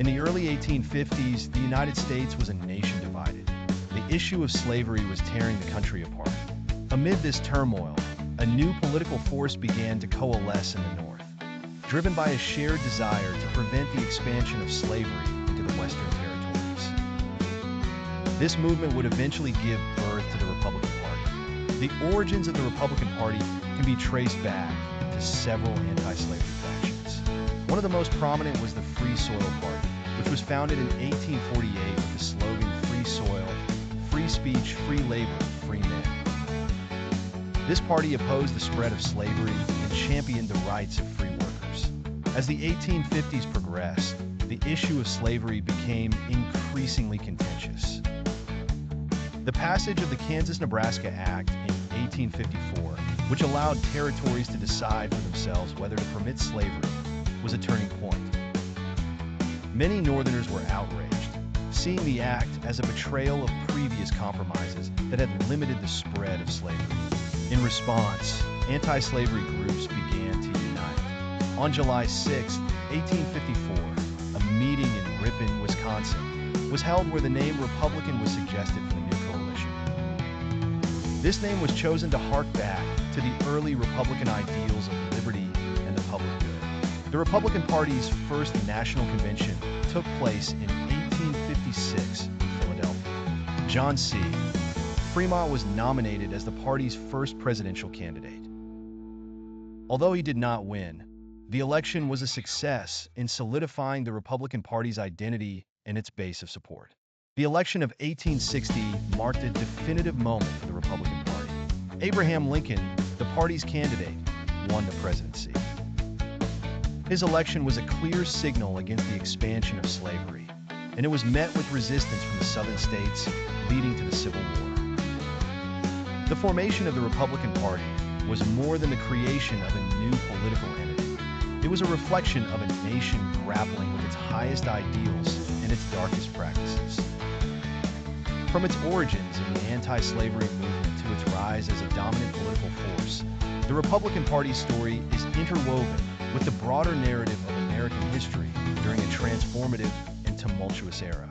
In the early 1850s, the United States was a nation divided. The issue of slavery was tearing the country apart. Amid this turmoil, a new political force began to coalesce in the North, driven by a shared desire to prevent the expansion of slavery into the Western territories. This movement would eventually give birth to the Republican Party. The origins of the Republican Party can be traced back to several anti-slavery factions. One of the most prominent was the Free Soil Party, which was founded in 1848 with the slogan "Free Soil, Free Speech, Free Labor, Free Men." This party opposed the spread of slavery and championed the rights of free workers. As the 1850s progressed, the issue of slavery became increasingly contentious. The passage of the Kansas-Nebraska Act in 1854, which allowed territories to decide for themselves whether to permit slavery, was a turning point. Many Northerners were outraged, seeing the act as a betrayal of previous compromises that had limited the spread of slavery. In response, anti-slavery groups began to unite. On July 6, 1854, a meeting in Ripon, Wisconsin, was held where the name Republican was suggested for the new coalition. This name was chosen to hark back to the early Republican ideals of liberty and the public good. The Republican Party's first national convention took place in 1856 in Philadelphia. John C. Fremont was nominated as the party's first presidential candidate. Although he did not win, the election was a success in solidifying the Republican Party's identity and its base of support. The election of 1860 marked a definitive moment for the Republican Party. Abraham Lincoln, the party's candidate, won the presidency. His election was a clear signal against the expansion of slavery, and it was met with resistance from the southern states, leading to the Civil War. The formation of the Republican Party was more than the creation of a new political entity. It was a reflection of a nation grappling with its highest ideals and its darkest practices. From its origins in the anti-slavery movement to its rise as a dominant political force, the Republican Party's story is interwoven with the broader narrative of American history during a transformative and tumultuous era.